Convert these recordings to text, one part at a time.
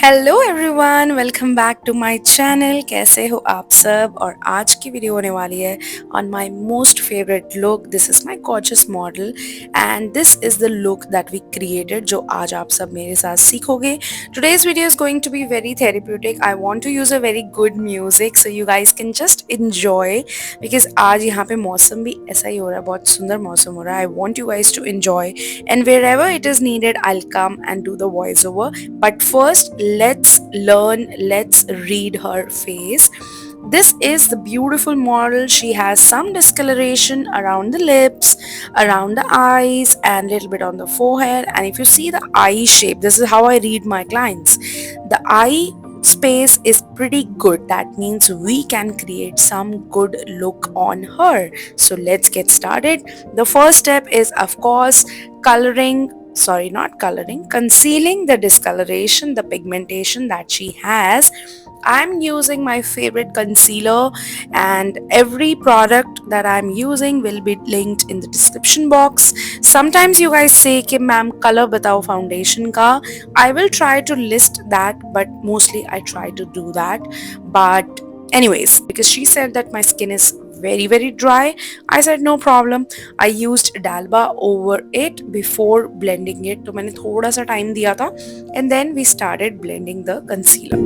Hello everyone, welcome back to my channel. कैसे हो आप सब? और आज की वीडियो होने वाली है on my most favourite look. This is my gorgeous model and this is the look that we created, जो आज आप सब मेरे साथ सीखोगे। Today's video is going to be very therapeutic. I want to use a very good music so you guys can just enjoy, because आज यहाँ पे मौसम भी ऐसा ही हो रहा है, बहुत सुंदर मौसम हो रहा है। I want you guys to enjoy and wherever it is needed I will come and do the voice over. But first, let's read her face. This is the beautiful model. She has some discoloration around the lips, around the eyes, and a little bit on the forehead. And if you see the eye shape, this is how I read my clients. The eye space is pretty good. That means we can create some good look on her. So let's get started. The first step is, of course, coloring, sorry, not coloring, concealing the discoloration, the pigmentation that she has. I'm using my favorite concealer, and every product that I'm using will be linked in the description box. Sometimes you guys say कि ma'am color बताओ foundation का. I will try to list that, but mostly I try to do that. But anyways, because she said that my skin is very dry, I said no problem. I used dalba over it before blending it. तो मैंने थोड़ा सा time दिया था and then we started blending the concealer.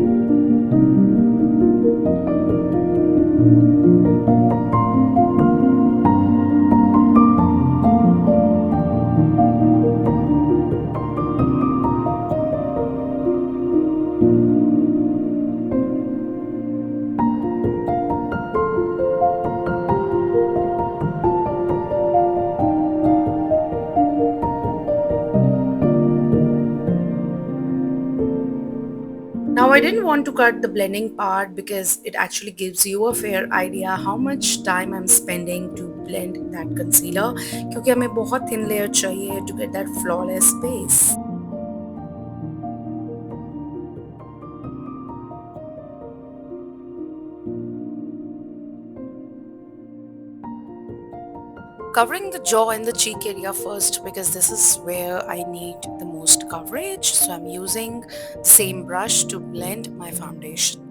Now I didn't want to cut the blending part because it actually gives you a fair idea how much time I'm spending to blend that concealer, क्योंकि हमें बहुत thin layer चाहिए to get that flawless base. Covering the jaw and the cheek area first, because this is where I need the most coverage, so I'm using the same brush to blend my foundation.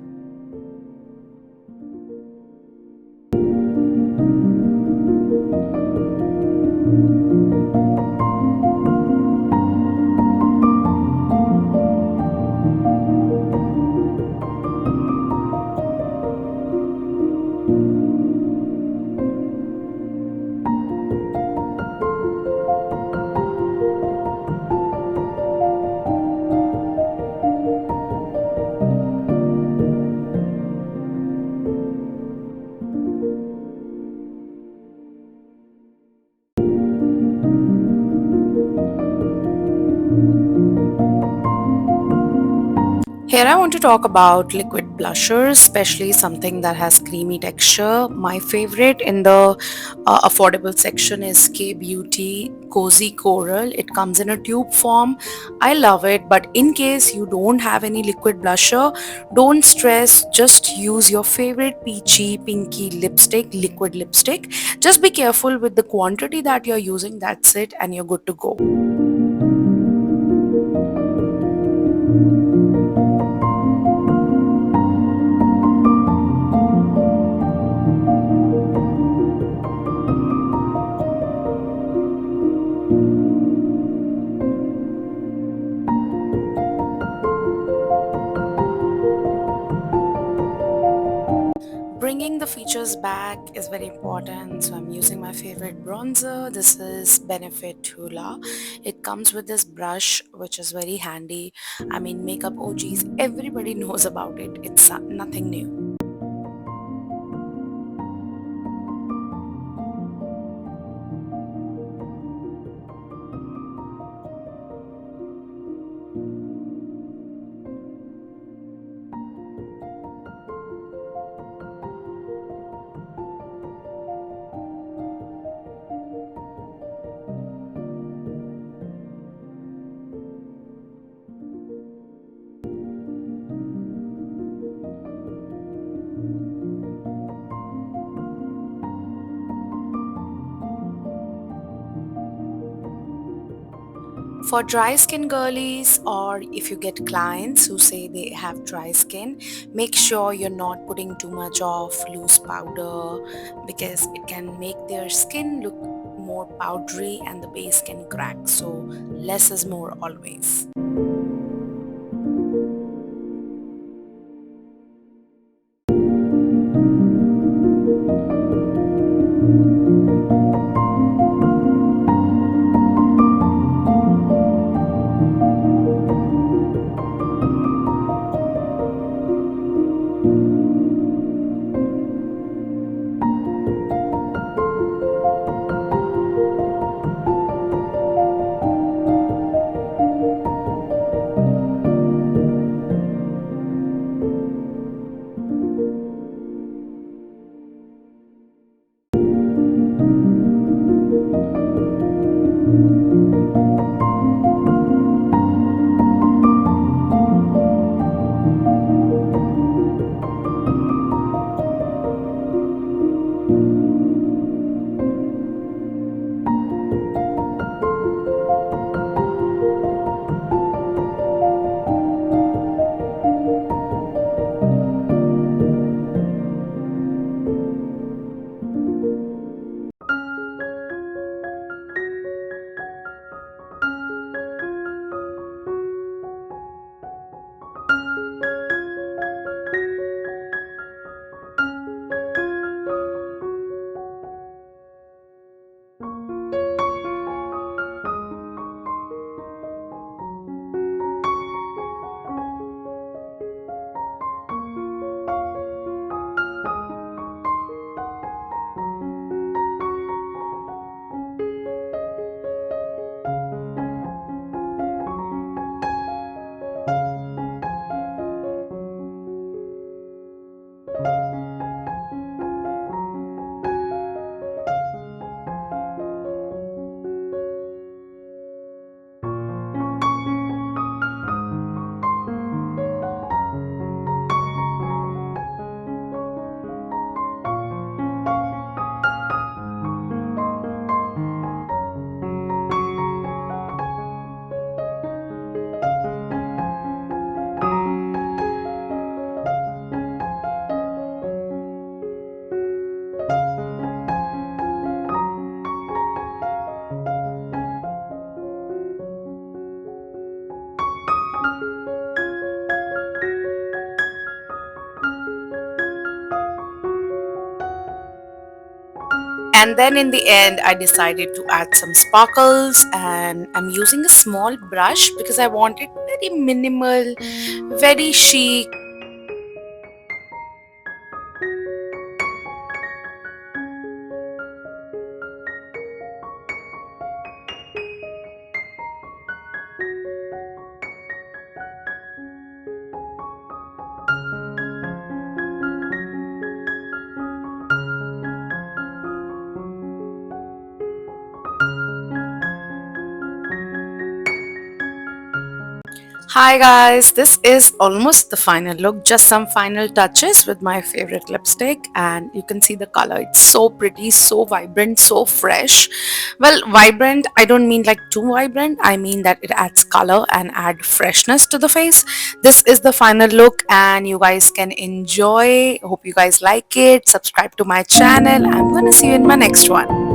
Here I want to talk about liquid blushers, especially something that has creamy texture. My favorite in the affordable section is K Beauty Cozy Coral. It comes in a tube form. I love it, but in case you don't have any liquid blusher, don't stress. Just use your favorite peachy, pinky lipstick, liquid lipstick. Just be careful with the quantity that you're using. That's it, and you're good to go. Bringing the features back is very important, so I'm using my favorite bronzer. This is Benefit Hoola. It comes with this brush which is very handy. I mean, makeup OGs, everybody knows about it. It's nothing new. For dry skin girlies, or if you get clients who say they have dry skin, make sure you're not putting too much of loose powder because it can make their skin look more powdery and the base can crack. So less is more always. And then in the end, I decided to add some sparkles, and I'm using a small brush because I want it very minimal, very chic. Hi guys, this is almost the final look, just some final touches with my favorite lipstick, and you can see the color. It's so pretty, so vibrant, so fresh. Well, vibrant, I don't mean like too vibrant, I mean that it adds color and add freshness to the face. This is the final look and you guys can enjoy. Hope you guys like it. Subscribe to my channel. I'm gonna see you in my next one.